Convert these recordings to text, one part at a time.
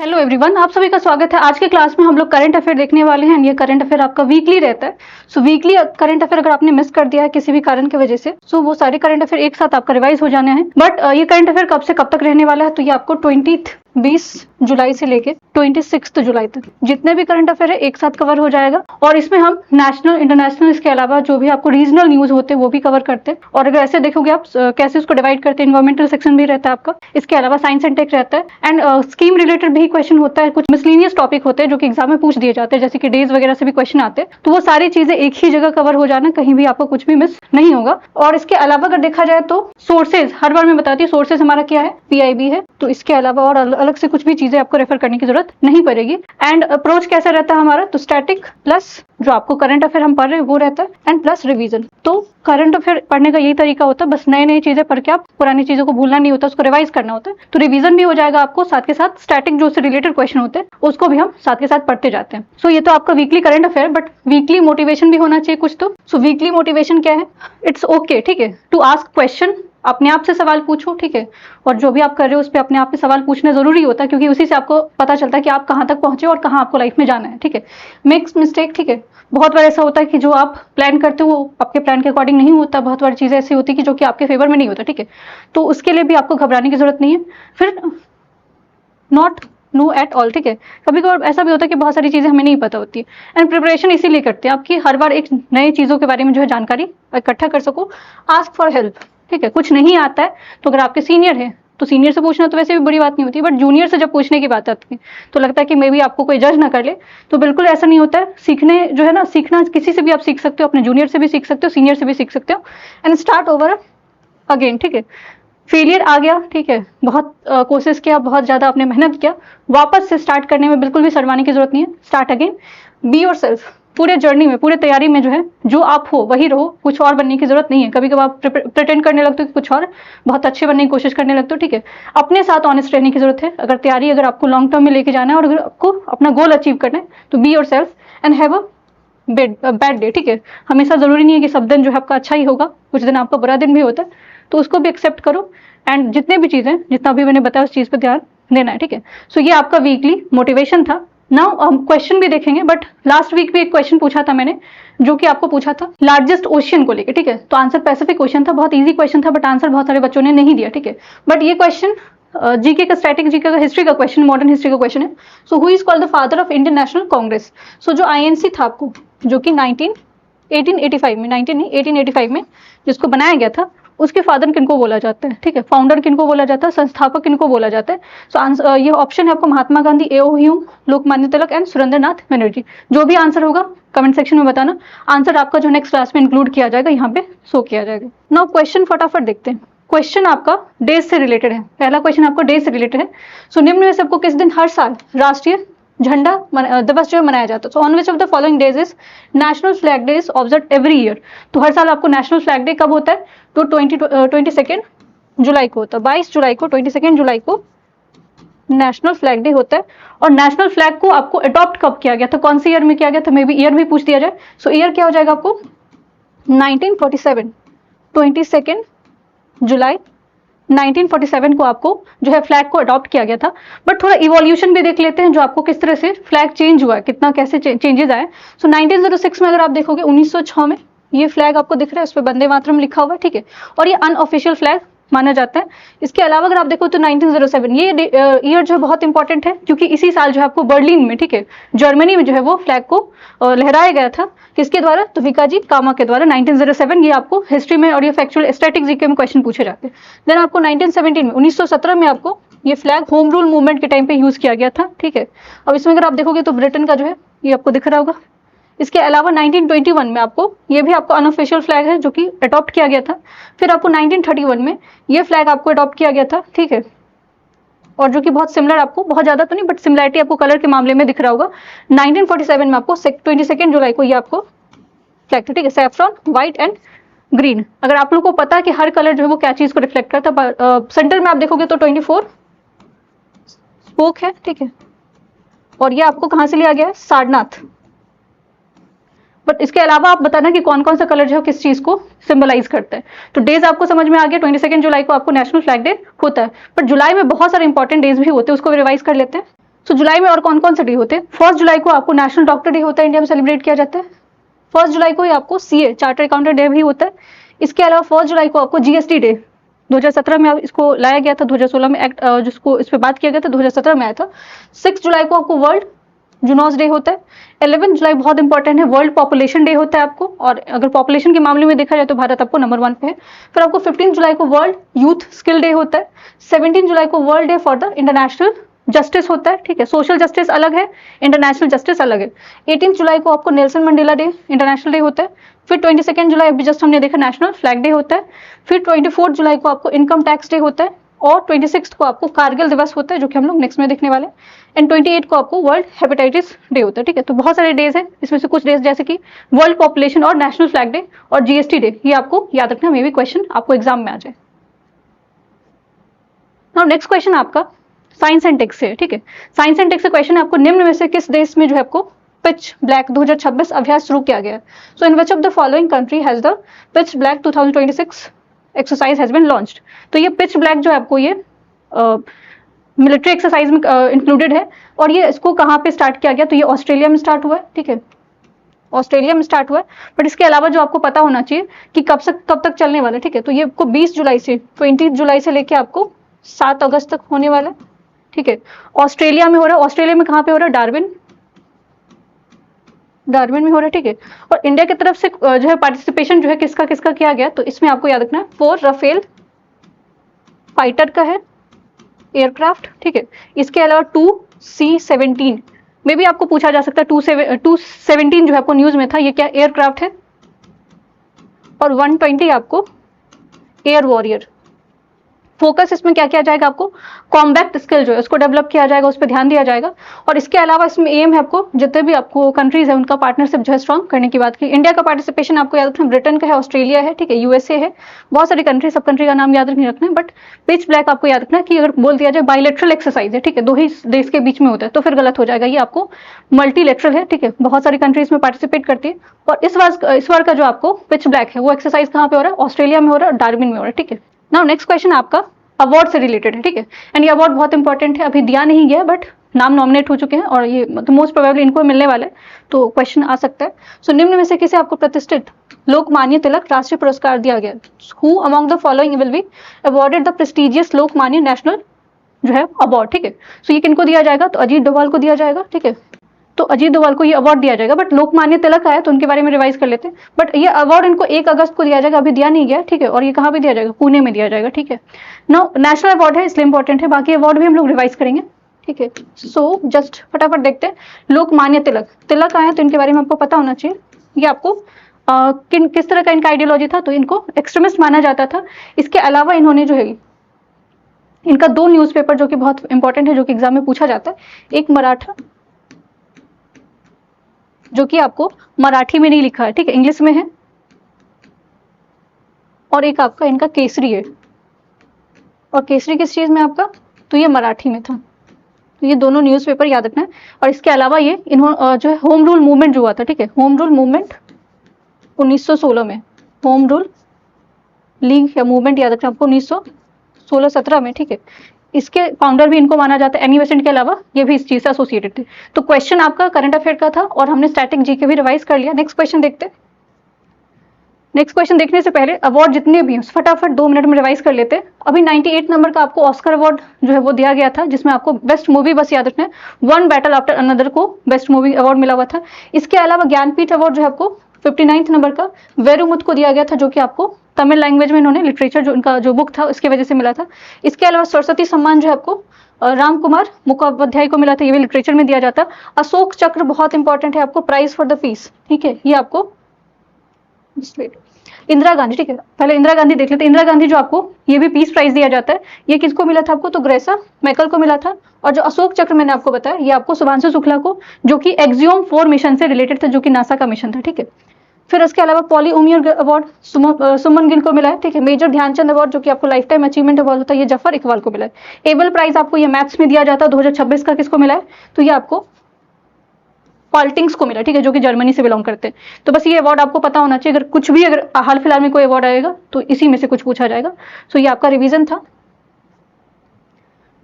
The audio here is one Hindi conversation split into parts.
हेलो एवरीवन, आप सभी का स्वागत है। आज के क्लास में हम लोग करंट अफेयर देखने वाले हैं। ये करंट अफेयर आपका वीकली रहता है। सो वीकली करंट अफेयर अगर आपने मिस कर दिया है किसी भी कारण की वजह से, सो वो सारे करंट अफेयर एक साथ आपका रिवाइज हो जाने हैं। बट ये करंट अफेयर कब से कब तक रहने वाला है, तो ये आपको 20 जुलाई से लेके 26 जुलाई तक जितने भी करंट अफेयर है एक साथ कवर हो जाएगा। और इसमें हम नेशनल, इंटरनेशनल, इसके अलावा जो भी आपको रीजनल न्यूज होते हैं वो भी कवर करते हैं। और अगर ऐसे देखोगे आप कैसे उसको डिवाइड करते हैं, इन्वायरमेंटल सेक्शन भी रहता है आपका, इसके अलावा साइंस एंड टेक रहता है, एंड स्कीम रिलेटेड भी क्वेश्चन होता है। कुछ मिसलिनियस टॉपिक होते हैं जो कि एग्जाम में पूछ दिए जाते हैं, जैसे कि डेज वगैरह से भी क्वेश्चन आते हैं। तो वो सारी चीजें एक ही जगह कवर हो जाना, कहीं भी आपको कुछ भी मिस नहीं होगा। और इसके अलावा अगर देखा जाए तो सोर्सेज, हर बार मैं बताती हूँ सोर्सेज हमारा क्या है, PIB है। तो इसके अलावा और अलग से कुछ भी चीजें आपको रेफर करने की जरूरत नहीं पड़ेगी। एंड अप्रोच कैसा रहता है हमारा, तो स्टैटिक प्लस जो आपको करंट अफेयर हम पढ़ रहे हैं वो रहता है, एंड प्लस रिवीजन। तो करंट अफेयर पढ़ने का यही तरीका होता है, बस नई नई चीजें पढ़ के आप पुरानी चीजों को भूलना नहीं होता, उसको रिवाइज करना होता है। तो रिवीजन भी हो जाएगा आपको, साथ के साथ स्टैटिक जो उससे रिलेटेड क्वेश्चन होते हैं उसको भी हम साथ के साथ पढ़ते जाते हैं। सो ये तो आपका weekly current affair, but weekly motivation भी होना चाहिए कुछ तो। सो वीकली मोटिवेशन क्या है, इट्स ओके, ठीक है, टू आस्क क्वेश्चन, अपने आप से सवाल पूछो, ठीक है। और जो भी आप कर रहे हो उस पर अपने आप से सवाल पूछना जरूरी होता है, क्योंकि उसी से आपको पता चलता है कि आप कहाँ तक पहुंचे और कहाँ आपको लाइफ में जाना है, ठीक है। मेक्स मिस्टेक, ठीक है, बहुत बार ऐसा होता है कि जो आप प्लान करते हो वो आपके प्लान के अकॉर्डिंग नहीं होता। बहुत बार चीजें ऐसी होती है कि जो कि आपके फेवर में नहीं होता, ठीक है। तो उसके लिए भी आपको घबराने की जरूरत नहीं है। फिर नॉट नो एट ऑल, ठीक है। कभी कभी ऐसा भी होता है कि बहुत सारी चीजें हमें नहीं पता होती है। एंड प्रिपरेशन इसीलिए करते हैं आपकी हर बार एक नई चीजों के बारे में जो है जानकारी इकट्ठा कर सको। आस्क फॉर हेल्प, ठीक है। कुछ नहीं आता है तो अगर आपके सीनियर है तो सीनियर से पूछना तो वैसे भी बड़ी बात नहीं होती, बट जूनियर से जब पूछने की बात आती है तो लगता है कि मे बी आपको कोई जज ना कर ले। तो बिल्कुल ऐसा नहीं होता है। सीखने जो है ना, सीखना किसी से भी आप सीख सकते हो, अपने जूनियर से भी सीख सकते हो, सीनियर से भी सीख सकते हो। एंड स्टार्ट ओवर अगेन, ठीक है। फेलियर आ गया, ठीक है, बहुत कोशिश किया, बहुत ज्यादा आपने मेहनत किया, वापस से स्टार्ट करने में बिल्कुल भी शर्माने की जरूरत नहीं है। Start again, be yourself. पूरे जर्नी में, पूरे तैयारी में जो है जो आप हो वही रहो, कुछ और बनने की जरूरत नहीं है। कभी कभी आप प्रिटेंड करने लगते हो कि कुछ और बहुत अच्छे बनने की कोशिश करने लगते हो, ठीक है। अपने साथ ऑनेस्ट रहने की जरूरत है। अगर तैयारी अगर आपको लॉन्ग टर्म में लेके जाना है और अगर आपको अपना गोल अचीव करना है तो be yourself and have a bad day, ठीक है। हमेशा जरूरी नहीं है कि सब दिन जो है आपका अच्छा ही होगा, कुछ दिन आपका बुरा दिन भी होता है, तो उसको भी एक्सेप्ट करो। एंड जितने भी चीजें, जितना भी मैंने बताया उस चीज पर ध्यान देना है, ठीक है। सो ये आपका वीकली मोटिवेशन था। नाउ हम क्वेश्चन भी देखेंगे, बट लास्ट वीक भी एक क्वेश्चन पूछा था मैंने, जो कि आपको पूछा था लार्जेस्ट ओशियन को लेकर, ठीक है। तो आंसर पैसिफिक क्वेश्चन था, बहुत इजी क्वेश्चन था, बट आंसर बहुत सारे बच्चों ने नहीं दिया, ठीक है। बट ये क्वेश्चन जीके का, स्टैटिक जीके का, हिस्ट्री का क्वेश्चन, मॉडर्न हिस्ट्री का क्वेश्चन है। So who is called the father of Indian National Congress. So जो INC था आपको, जो कि 1885 में, 1885 में जिसको बनाया गया था, उसके फादर किनको बोला जाता है, ठीक है। फाउंडर किनको बोला जाता है, संस्थापक किनको बोला जाता है। सो ये ऑप्शन है आपको Mahatma Gandhi, A.O. Hume, Lokmanya Tilak and Surendranath Banerjee. जो भी आंसर होगा कमेंट सेक्शन में बताना। आंसर आपका जो नेक्स्ट क्लास में इंक्लूड किया जाएगा, यहाँ पे शो किया जाएगा। नाउ क्वेश्चन फटाफट देखते हैं। क्वेश्चन आपका डेज से रिलेटेड है। पहला क्वेश्चन आपको डेज से रिलेटेड है। सो निम्न में से आपको किस दिन हर साल राष्ट्रीय झंडा दिवस जो है मनाया जाता है। So on which of the following days is national flag day is observe every year. तो हर साल आपको नेशनल फ्लैग डे कब होता है, तो 22 जुलाई को होता है। 22 जुलाई को, 22 जुलाई को नेशनल फ्लैग डे होता है। और नेशनल फ्लैग को आपको अडॉप्ट कब किया गया था, कौन से ईयर में किया गया था, मे बी ईयर भी पूछ दिया जाए। सो ईयर क्या हो जाएगा आपको, 1947, 22 जुलाई 1947 को आपको जो है फ्लैग को अडॉप्ट किया गया था। बट थोड़ा इवोल्यूशन भी देख लेते हैं, जो आपको किस तरह से फ्लैग चेंज हुआ है, कितना कैसे चेंजेस आए। सो 1906 में अगर आप देखोगे, 1906 में ये फ्लैग आपको दिख रहा है, उस पर वंदे मातरम लिखा हुआ है, ठीक है। और ये अनऑफिशियल फ्लैग माना जाता है। इसके अलावा अगर आप देखो तो 1907 ये ईयर जो है बहुत इंपॉर्टेंट है, क्योंकि इसी साल जो है आपको बर्लिन में, ठीक है, जर्मनी में जो है वो फ्लैग को लहराया गया था। किसके द्वारा, तो विकाजी कामा के द्वारा। 1907 ये आपको हिस्ट्री में और ये फैक्चुअल स्टैटिक जीके में क्वेश्चन पूछे जाते हैं। देन आपको 1917 में, 1917 में आपको ये फ्लैग होम रूल मूवमेंट के टाइम पे यूज किया गया था, ठीक है। अब इसमें अगर आप देखोगे तो ब्रिटेन का जो है ये आपको दिख रहा होगा। इसके अलावा 1921 में आपको ये भी आपको अनऑफिशियल फ्लैग है, जो कि अडॉप्ट किया गया था। फिर आपको 1931 में ये फ्लैग आपको अडॉप्ट किया गया था, ठीक है। और जो कि बहुत सिमिलर, आपको बहुत ज्यादा तो नहीं बट सिमिलरिटी आपको कलर के मामले में दिख रहा होगा। 1947 में आपको 22 जुलाई को ये आपको फ्लैग था, ठीक है, सैफ्रॉन, व्हाइट एंड ग्रीन। अगर आप लोग को पता है कि हर कलर जो है वो क्या चीज को रिफ्लेक्ट करता है, सेंटर में आप देखोगे तो 24 स्पोक है, ठीक है। और ये आपको कहां से लिया गया है, सारनाथ। बट इसके अलावा आप बताना कि कौन कौन सा कलर जो है किस चीज को सिंबलाइज करता है। तो डेज आपको समझ में आ गया। 22 जुलाई को आपको नेशनल फ्लैग डे होता है, बट जुलाई में बहुत सारे इंपॉर्टेंट डेज भी होते हैं, उसको भी रिवाइज कर लेते हैं। सो जुलाई में और कौन कौन से डे होते हैं? 1 जुलाई को आपको नेशनल डॉक्टर डे होता है, इंडिया में सेलिब्रेट किया जाता है। 1 जुलाई को ही आपको सीए चार्टर अकाउंटेंट डे भी होता है। इसके अलावा 1 जुलाई को आपको जीएसटी डे 2017 में इसको लाया गया था, 2016 में एक्ट जिसको इस पे बात किया गया था 2017 में आया था। 6 जुलाई को आपको वर्ल्ड जूनोस डे होता है। 11 जुलाई बहुत इंपॉर्टेंट है, वर्ल्ड पॉपुलेशन डे होता है आपको, और अगर पॉपुलेशन के मामले में देखा जाए तो भारत आपको नंबर 1 पे है। फिर आपको 15 जुलाई को वर्ल्ड यूथ स्किल डे होता है। 17 जुलाई को world day for the international justice होता है, ठीक है। सोशल जस्टिस अलग है, इंटरनेशनल जस्टिस अलग है। 18 जुलाई को आपको Nelson Mandela day international day होता है। फिर 22 जुलाई अभी जस्ट हमने देखा नेशनल फ्लैग डे होता है। फिर 24 जुलाई को आपको इनकम टैक्स डे होता है, और 26 को आपको कारगिल दिवस होता है, जो कि हम लोग नेक्स्ट में देखने वाले हैं। एंड 28 को आपको वर्ल्ड हेपेटाइटिस डे होता है, ठीक है। तो बहुत सारे डेज हैं, इसमें से कुछ डेज जैसे कि वर्ल्ड पॉपुलेशन और नेशनल फ्लैग डे और जीएसटी डे, ये आपको याद रखना, मे भी क्वेश्चन आपको एग्जाम में आ जाए। नाउ नेक्स्ट क्वेश्चन आपका साइंस एंड टेक से है, ठीक है। साइंस एंड टेक से क्वेश्चन है आपको, निम्न में से किस देश में जो है आपको पिच ब्लैक 2026 अभ्यास शुरू किया गया है? So in which of the following country has the pitch black 2026 exercise has been launched? तो ये पिच ब्लैक जो है आपको ये मिलिट्री एक्सरसाइज में इंक्लूडेड है, और ये इसको कहाँ पे स्टार्ट किया गया? तो ये ऑस्ट्रेलिया में स्टार्ट हुआ है, ठीक है, ऑस्ट्रेलिया में स्टार्ट हुआ है। बट इसके अलावा जो आपको पता होना चाहिए कि कब तक चलने वाला है, ठीक है। तो ये आपको 20 जुलाई से 20 जुलाई से लेके आपको 7 अगस्त तक होने वाला है, ठीक है। ऑस्ट्रेलिया में हो रहा है। ऑस्ट्रेलिया में कहाँ पे हो रहा है? डार्विन में हो रहा है, ठीक है। और इंडिया की तरफ से जो है पार्टिसिपेशन जो है किसका किया गया? तो इसमें आपको याद रखना है 4 राफेल फाइटर का है एयरक्राफ्ट, ठीक है। इसके अलावा 2C-17 में भी आपको पूछा जा सकता है, 217 जो है आपको न्यूज में था, ये क्या एयरक्राफ्ट है। और 120 आपको एयर वॉरियर। फोकस इसमें क्या किया जाएगा? आपको कॉम्बैक्ट स्किल जो है उसको डेवलप किया जाएगा, उस पर ध्यान दिया जाएगा। और इसके अलावा इसमें एम है आपको जितने भी आपको कंट्रीज है उनका पार्टनरशिप जो है स्ट्रॉन्ग करने की बात की। इंडिया का पार्टिसिपेशन आपको याद रखना, ब्रिटेन का है, ऑस्ट्रेलिया है, ठीक है, यूएसए है, बहुत सारी कंट्री, सब कंट्री का नाम याद नहीं रखना है। बट पिच ब्लैक आपको याद रखना कि अगर बोल दिया जाए बायलैटरल एक्सरसाइज है, ठीक है, 2 ही देश के बीच में होता है, तो फिर गलत हो जाएगा। ये आपको मल्टीलैटरल है, ठीक है, बहुत सारी कंट्रीज में पार्टिसिपेट करती है। और इस बार का जो आपको पिच ब्लैक है वो एक्सरसाइज कहाँ पे हो रहा है? ऑस्ट्रेलिया में हो रहा है, डार्विन में हो रहा है, ठीक है। नाउ नेक्स्ट क्वेश्चन आपका अवार्ड से रिलेटेड है, ठीक है। एंड ये अवार्ड बहुत इंपॉर्टेंट है, अभी दिया नहीं गया बट नाम नॉमिनेट हो चुके हैं, और ये मोस्ट प्रोबेबली इनको मिलने वाला है, तो क्वेश्चन आ सकता है। सो निम्न में से किसे आपको प्रतिष्ठित लोकमान्य तिलक राष्ट्रीय पुरस्कार दिया गया? Who among the following will be awarded the prestigious Lokmanya national जो है अवार्ड, ठीक है। सो ये किनको दिया जाएगा? तो अजीत डोभाल को दिया जाएगा, ठीक है। तो अजीत डोभाल को ये अवार्ड दिया जाएगा, बट लोकमान्य तिलक आया तो उनके बारे में रिवाइज कर लेते हैं। बट ये अवार्ड इनको 1 अगस्त को दिया जाएगा, अभी दिया नहीं गया, ठीक है। और ये कहाँ पे दिया जाएगा? पुणे में दिया जाएगा, ठीक है। नाउ नेशनल अवार्ड है इसलिए इंपॉर्टेंट है, बाकी अवार्ड भी हम लोग रिवाइज करेंगे, ठीक है। सो जस्ट फटाफट देखते हैं। लोकमान्य तिलक आए तो इनके बारे में आपको पता होना चाहिए। ये आपको किस तरह का इनका आइडियोलॉजी था? तो इनको एक्सट्रीमिस्ट माना जाता था। इसके अलावा इन्होंने जो है इनका 2 न्यूज़पेपर जो कि बहुत इंपॉर्टेंट है, जो कि एग्जाम में पूछा जाता है, एक मराठा जो कि आपको मराठी में नहीं लिखा है, ठीक है, इंग्लिश में है, और एक आपका इनका केसरी है। और केसरी किस चीज में आपका? तो ये मराठी में था। तो ये दोनों न्यूज़पेपर याद रखना है। और इसके अलावा ये इन्होंने जो है होम रूल मूवमेंट जो हुआ था, ठीक है, होम रूल मूवमेंट 1916 में, होम रूल लीग या मूवमेंट याद रखना आपको 1916-17 में, ठीक है। इसके फाउंडर भी इनको माना जाता है। एनी बेसेंट के अलावा ये भी इस चीज से एसोसिएटेड थे। तो क्वेश्चन आपका करंट अफेयर का था, और हमने स्टैटिक जीके भी रिवाइज कर लिया। नेक्स्ट क्वेश्चन देखते हैं। नेक्स्ट क्वेश्चन देखने से पहले अवार्ड जितने भी हैं फटाफट 2 मिनट में रिवाइज कर लेते हैं। अभी 98 नंबर का आपको ऑस्कर अवार्ड जो है वो दिया गया था, जिसमें आपको बेस्ट मूवी बस याद रखना है, वन बैटल आफ्टर अनदर को बेस्ट मूवी अवार्ड मिला हुआ था। इसके अलावा ज्ञानपीठ अवार्ड जो है आपको 59 नंबर का वेरुमुथ को दिया गया था, जो कि आपको तमिल लैंग्वेज में इन्होंने लिटरेचर जो इनका जो बुक था उसकी वजह से मिला था। इसके अलावा सरस्वती सम्मान जो है आपको राम कुमार मुखोपाध्याय को मिला था, ये भी लिटरेचर में दिया जाता। अशोक चक्र बहुत इंपॉर्टेंट है आपको, प्राइज फॉर द पीस, ठीक है, ये आपको इंदिरा गांधी, ठीक है, पहले इंदिरा गांधी देख लेते हैं। इंदिरा गांधी जो आपको ये भी पीस प्राइज दिया जाता है, ये किसको मिला था आपको? तो ग्रेसा मैकल को मिला था। और जो अशोक चक्र मैंने आपको बताया ये आपको शुभांशु शुक्ला को, जो कि एक्सियोम 4 मिशन से रिलेटेड था, जो कि नासा का मिशन था, ठीक है। फिर इसके अलावा पॉली उमियर अवार्ड सुमन गिल को मिला है, ठीक है। मेजर ध्यानचंद अवार्ड जो कि आपको लाइफ टाइम अचीवमेंट अवार्ड होता है, ये जफर इकबाल को मिला है। एबल प्राइज आपको ये मैथ्स में दिया जाता है, 2026 का किसको मिला है? तो ये आपको पॉल्टिंग्स को मिला, ठीक है, जो कि जर्मनी से बिलोंग करते हैं। तो बस ये अवार्ड आपको पता होना चाहिए, अगर कुछ भी अगर हाल फिलहाल में कोई अवार्ड आएगा तो इसी में से कुछ पूछा जाएगा। सो ये आपका रिवीजन था।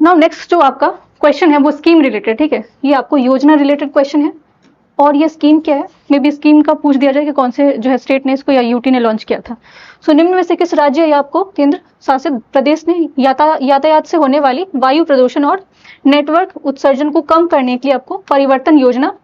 नाउ नेक्स्ट जो आपका क्वेश्चन है वो स्कीम रिलेटेड, ठीक है, ये आपको योजना रिलेटेड क्वेश्चन है। और ये स्कीम क्या है, मे बी स्कीम का पूछ दिया जाए कि कौन से जो है स्टेट ने इसको या यूटी ने लॉन्च किया था। सो निम्न में से किस राज्य या आपको केंद्र शासित प्रदेश ने यातायात से होने वाली वायु प्रदूषण और नेटवर्क उत्सर्जन को कम करने के लिए आपको परिवर्तन योजना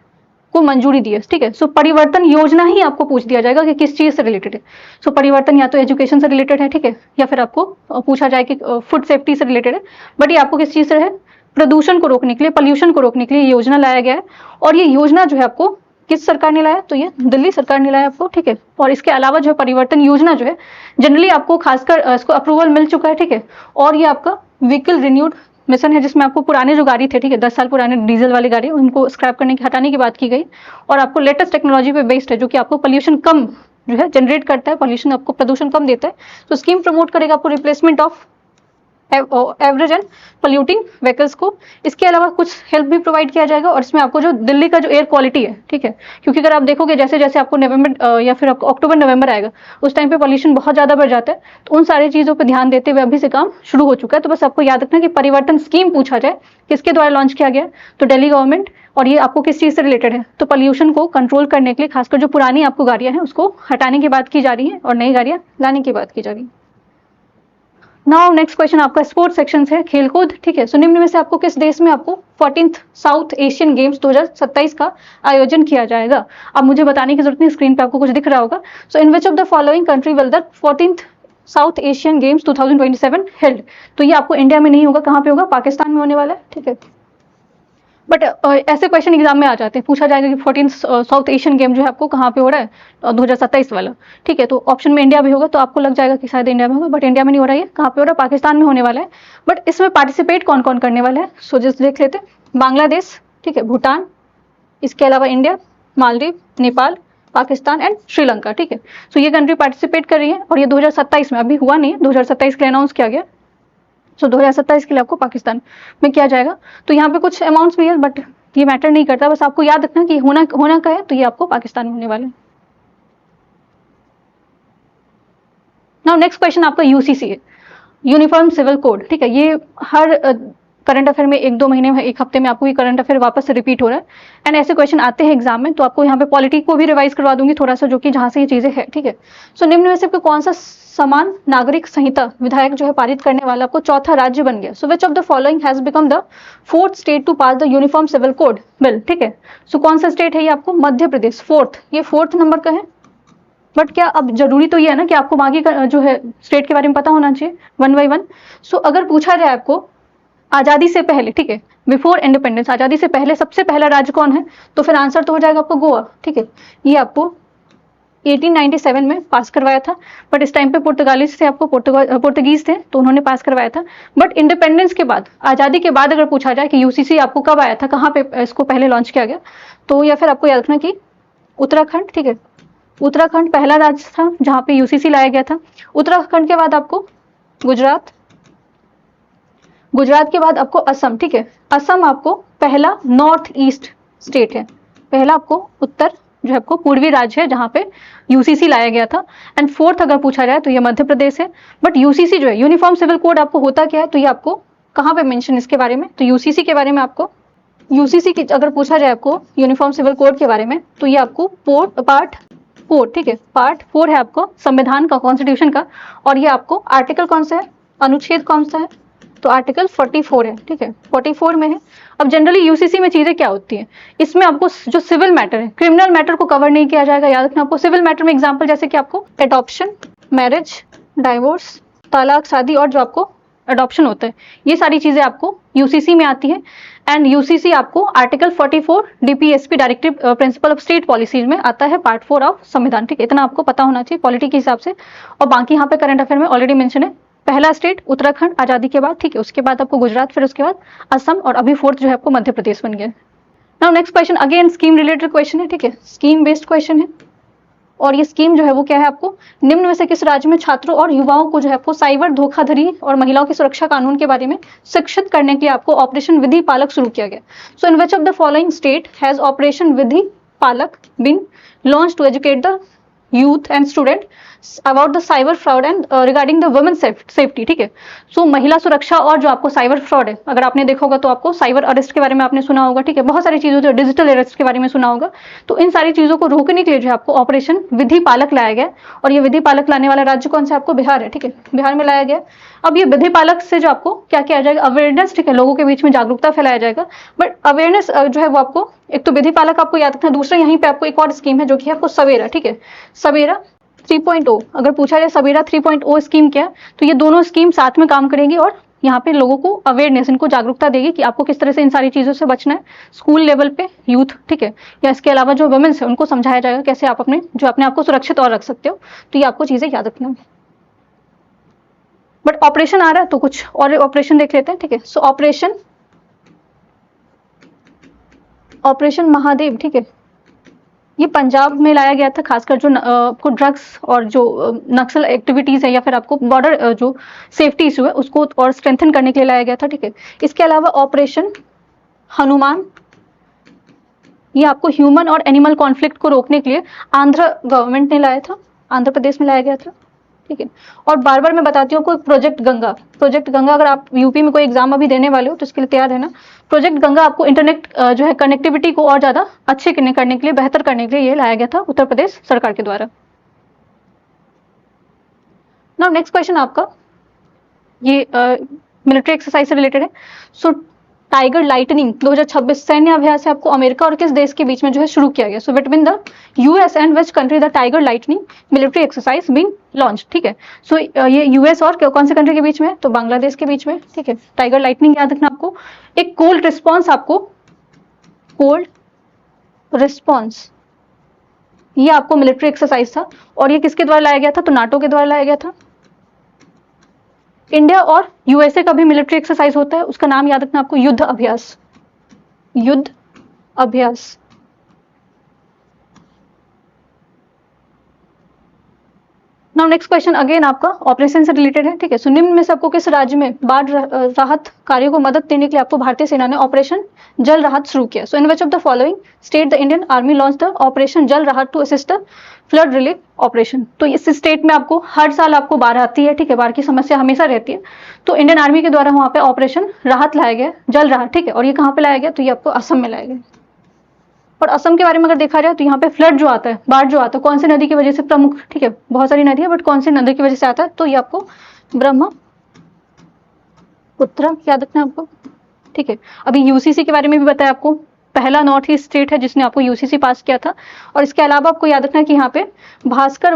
को मंजूरी दी है, ठीक है। सो परिवर्तन योजना ही आपको पूछ दिया जाएगा कि किस चीज से रिलेटेड है। सो परिवर्तन या तो एजुकेशन से रिलेटेड है, ठीक है, या फिर आपको पूछा जाए कि फूड सेफ्टी से रिलेटेड है, बट ये आपको किस चीज से है, प्रदूषण को रोकने के लिए, पॉल्यूशन को रोकने के लिए योजना लाया गया है। और ये योजना जो है आपको किस सरकार ने लाया, तो ये दिल्ली सरकार ने लाया आपको, ठीक है। और इसके अलावा जो है परिवर्तन योजना जो है जनरली आपको खासकर इसको अप्रूवल मिल चुका है, ठीक है। और ये आपका व्हीकल रिन्यूड मिशन है, जिसमें आपको पुराने जो गाड़ी थे, ठीक है, 10 साल पुराने डीजल वाली गाड़ी, उनको स्क्रैप करने की, हटाने की बात की गई। और आपको लेटेस्ट टेक्नोलॉजी पे बेस्ड है, जो कि आपको पोल्यूशन कम जो है जनरेट करता है, पोल्यूशन आपको प्रदूषण कम देता है। तो स्कीम प्रमोट करेगा आपको replacement of average and polluting vehicles को। इसके अलावा कुछ हेल्प भी प्रोवाइड किया जाएगा। और इसमें आपको जो दिल्ली का जो एयर क्वालिटी है, ठीक है, क्योंकि अगर आप देखोगे जैसे जैसे आपको नवंबर या फिर आपको अक्टूबर नवंबर आएगा, उस टाइम पे पोल्यूशन बहुत ज़्यादा बढ़ जाता है। तो उन सारी चीज़ों पर ध्यान देते हुए अभी से काम शुरू हो चुका है। तो बस आपको याद रखना कि परिवर्तन स्कीम पूछा जाए किसके द्वारा लॉन्च किया गया, तो दिल्ली गवर्नमेंट। और ये आपको किस चीज़ से रिलेटेड है, तो पोल्यूशन को कंट्रोल करने के लिए, खासकर जो पुरानी आपको गाड़ियाँ हैं उसको हटाने की बात की जा रही है और नई गाड़ियाँ लाने की बात की जा रही है। नाउ नेक्स्ट क्वेश्चन आपका स्पोर्ट्स सेक्शन है, खेलकूद, ठीक है। सो निम्न में से आपको किस देश में आपको 14th साउथ एशियन गेम्स 2027 का आयोजन किया जाएगा। अब मुझे बताने की जरूरत नहीं, स्क्रीन पे आपको कुछ दिख रहा होगा। So in which of the following country will the 14th South Asian Games 2027 held. तो ये आपको इंडिया में नहीं होगा, कहाँ पे होगा, पाकिस्तान में होने वाला है, ठीक है। बट ऐसे क्वेश्चन एग्जाम में आ जाते हैं, पूछा जाएगा कि 14th साउथ एशियन गेम जो है आपको कहाँ पे हो रहा है, 2027 वाला, ठीक है। तो ऑप्शन में इंडिया भी होगा, तो आपको लग जाएगा कि शायद इंडिया में होगा, बट इंडिया में नहीं हो रहा है, कहाँ पे हो रहा है, पाकिस्तान में होने वाला है। बट इसमें पार्टिसिपेट कौन कौन करने वाला है, सो जस्ट देख लेते हैं। बांग्लादेश, ठीक है, भूटान, इसके अलावा इंडिया, मालदीव, नेपाल, पाकिस्तान एंड श्रीलंका, ठीक है। सो ये कंट्री पार्टिसिपेट कर रही है और ये 2027 में, अभी हुआ नहीं है, 2027 के लिए अनाउंस किया गया। सो 2027 के लिए आपको पाकिस्तान में किया जाएगा। तो यहाँ पे कुछ अमाउंट्स भी है, बट ये मैटर नहीं करता, बस आपको याद रखना कि होना का है, तो ये आपको पाकिस्तान में होने वाले हैं। नाउ नेक्स्ट क्वेश्चन आपका यूसीसी है, यूनिफॉर्म सिविल कोड, ठीक है। ये हर करंट अफेयर में 1-2 महीने में, 1 हफ्ते में आपको ये करंट अफेयर वापस से रिपीट हो रहा है। एंड ऐसे क्वेश्चन आते हैं एग्जाम में, तो आपको यहाँ पे पॉलिटी को भी रिवाइज करवा दूंगी थोड़ा सा, जो कि जहाँ से ये चीजें है, ठीक है। सो निम्न में से आपको कौन सा समान नागरिक संहिता विधायक जो है पारित करने वाला आपको चौथा राज्य बन गया। So which of the following has become the 4th state to pass the uniform civil code bill, ठीक है। सो कौन सा स्टेट है ये आपको, मध्य प्रदेश, 4th, ये 4th नंबर का है। बट क्या अब जरूरी तो ये है ना कि आपको बाकी जो है स्टेट के बारे में पता होना चाहिए 1 by 1। सो अगर पूछा जाए आपको आजादी से पहले, ठीक है, बिफोर इंडिपेंडेंस, आजादी से पहले सबसे पहला राज्य कौन है, तो फिर आंसर तो हो जाएगा आपको गोवा, ठीक है। ये आपको 1897 में पास करवाया था, बट इस टाइम पे पुर्तगालीज थे, आपको पुर्तगीज थे, तो उन्होंने पास करवाया था। बट इंडिपेंडेंस के बाद, आज़ादी के बाद अगर पूछा जाए कि यूसीसी आपको कब आया था, कहाँ पे इसको पहले लॉन्च किया गया, तो या फिर आपको याद रखना कि उत्तराखंड, ठीक है, उत्तराखंड पहला राज्य था जहाँ पे यूसीसी लाया गया था। उत्तराखंड के बाद आपको गुजरात, गुजरात के बाद आपको असम, ठीक है। असम आपको पहला नॉर्थ ईस्ट स्टेट है, पहला आपको उत्तर जो है आपको पूर्वी राज्य है जहाँ पे यूसीसी लाया गया था। एंड 4th अगर पूछा जाए तो ये मध्य प्रदेश है। बट यूसीसी जो है यूनिफॉर्म सिविल कोड आपको होता क्या है, तो ये आपको कहाँ पे मेंशन इसके बारे में, तो यूसीसी के बारे में आपको, यूसीसी की अगर पूछा जाए आपको यूनिफॉर्म सिविल कोड के बारे में, तो ये आपको पार्ट 4, ठीक है, पार्ट 4 है आपको संविधान का, कॉन्स्टिट्यूशन का। और ये आपको आर्टिकल कौन सा है, अनुच्छेद कौन सा है, तो आर्टिकल 44 है, ठीक है, 44 में है। अब जनरली यूसीसी में चीजें क्या होती हैं, इसमें आपको जो सिविल मैटर है, क्रिमिनल मैटर को कवर नहीं किया जाएगा, याद रखना। आपको सिविल मैटर में एग्जांपल जैसे कि आपको एडॉप्शन, मैरिज, डाइवोर्स, तलाक, शादी और जो आपको अडॉप्शन होता है, ये सारी चीजें आपको यूसीसी में आती है। एंड यूसीसी आपको article 44 DPSP directive principle of state policies में आता है, पार्ट 4 ऑफ संविधान, ठीक है। इतना आपको पता होना चाहिए पॉलिटी के हिसाब से। और बाकी यहाँ पे करंट अफेयर में ऑलरेडी मेंशन है, पहला स्टेट उत्तराखंड आजादी के बाद, ठीक है, उसके बाद आपको गुजरात, फिर उसके बाद असम, और अभी 4th जो है आपको मध्य प्रदेश बन गया। Now next question again scheme related question है, ठीक है, स्कीम बेस्ड क्वेश्चन है। और ये स्कीम जो है वो क्या है, आपको निम्न में से किस राज्य में छात्रों और युवाओं को जो है आपको साइबर धोखाधड़ी और महिलाओं की सुरक्षा कानून के बारे में शिक्षित करने के लिए आपको ऑपरेशन विधि पालक शुरू किया गया। So in which of the following state has operation Vidhi Palak been launch to educate the youth and student about the cyber fraud and regarding the women safety, ठीक है। सो महिला सुरक्षा और जो आपको साइबर फ्रॉड है, अगर आपने देखा होगा तो आपको साइबर अरेस्ट के बारे में आपने सुना होगा, ठीक है। बहुत सारी चीजों, जो डिजिटल अरेस्ट के बारे में सुना होगा। तो इन सारी चीजों को रोकने के लिए जो है आपको ऑपरेशन विधि पालक लाया गया, और ये विधि पालक लाने वाला राज्य कौन सा? आपको बिहार है, ठीक है, बिहार में लाया गया। अब ये विधि पालक से जो आपको क्या किया जाएगा? अवेयरनेस, ठीक है, लोगों के बीच में जागरूकता फैलाया जाएगा। बट अवेयरनेस जो है वो आपको, एक तो विधि पालक आपको याद रखना, दूसरा यहीं पे आपको एक और स्कीम है जो कि आपको सवेरा, ठीक है, सवेरा 3.0। अगर पूछा जाए सवेरा 3.0 स्कीम क्या, तो ये दोनों स्कीम साथ में काम करेंगी और यहाँ पे लोगों को अवेयरनेस, इनको जागरूकता देगी कि आपको किस तरह से इन सारी चीजों से बचना है। स्कूल लेवल पे यूथ, ठीक है, या इसके अलावा जो वुमेन्स है उनको समझाया जाएगा कैसे आप अपने आप को सुरक्षित और रख सकते हो। तो ये आपको चीजें याद रखना है। बट ऑपरेशन आ रहा है तो कुछ और ऑपरेशन देख लेते हैं, ठीक है। सो ऑपरेशन महादेव, ठीक है, ये पंजाब में लाया गया था, खासकर जो आपको ड्रग्स और जो नक्सल एक्टिविटीज है या फिर आपको बॉर्डर जो सेफ्टी इशू है उसको और स्ट्रेंथन करने के लिए लाया गया था, ठीक है। इसके अलावा ऑपरेशन हनुमान, ये आपको ह्यूमन और एनिमल कॉन्फ्लिक्ट को रोकने के लिए आंध्र गवर्नमेंट ने लाया था, आंध्र प्रदेश में लाया गया था, ठीक है। और बार बार मैं बताती हूँ कोई प्रोजेक्ट गंगा अगर आप यूपी में कोई एग्जाम अभी देने वाले हो तो इसके लिए तैयार है ना। प्रोजेक्ट गंगा आपको इंटरनेट जो है कनेक्टिविटी को और ज्यादा अच्छे करने के लिए, बेहतर करने के लिए ये लाया गया था उत्तर प्रदेश सरकार के द्वारा। नाउ नेक्स्ट क्वेश्चन आपका ये मिलिट्री एक्सरसाइज से रिलेटेड है। सो टाइगर लाइटनिंग 2026 सैन्य अभ्यास है आपको अमेरिका और किस देश के बीच में जो है शुरू किया गया। So between the US and which country the tiger lightning military exercise being launch, ठीक है। सो ये यूएस और कौन से कंट्री के बीच में है? तो बांग्लादेश के बीच में, ठीक है। टाइगर लाइटनिंग याद रखना आपको। एक कोल्ड रिस्पॉन्स, आपको कोल्ड रिस्पॉन्स, ये आपको मिलिट्री एक्सरसाइज था और ये किसके द्वारा लाया गया था? तो नाटो के द्वारा लाया गया था। इंडिया और यूएसए का भी मिलिट्री एक्सरसाइज होता है, उसका नाम याद रखना आपको, युद्ध अभ्यास, युद्ध अभ्यास। नाउ नेक्स्ट क्वेश्चन अगेन आपका ऑपरेशन से रिलेटेड है, ठीक है। सो निम्न में से आपको किस राज्य में बाढ़ राहत कार्यों को मदद देने के लिए आपको भारतीय सेना ने ऑपरेशन जल राहत शुरू किया? So in which of the following state the Indian army launch the operation Jal Rahat to assist the flood relief operation? तो इस स्टेट में आपको हर साल आपको बाढ़ आती है, ठीक है, बाढ़ की समस्या हमेशा रहती है। तो इंडियन आर्मी के द्वारा वहां पे ऑपरेशन राहत लाया गया, जल राहत, ठीक है। और ये कहाँ पे लाया गया? तो ये आपको असम में लाया गया। और असम के बारे में अगर देखा जाए तो यहाँ पे फ्लड जो आता है, बाढ़ जो आता है, कौन सी नदी की वजह से? प्रमुख, ठीक है, बहुत सारी नदी है बट कौन सी नदी की वजह से आता है? तो ये आपको ब्रह्मपुत्र याद रखना है आपको, ठीक है। अभी यूसीसी के बारे में भी बताया आपको, पहला नॉर्थ ईस्ट स्टेट है जिसने आपको यूसीसी पास किया था। और इसके अलावा आपको याद रखना है कि यहाँ पे भास्कर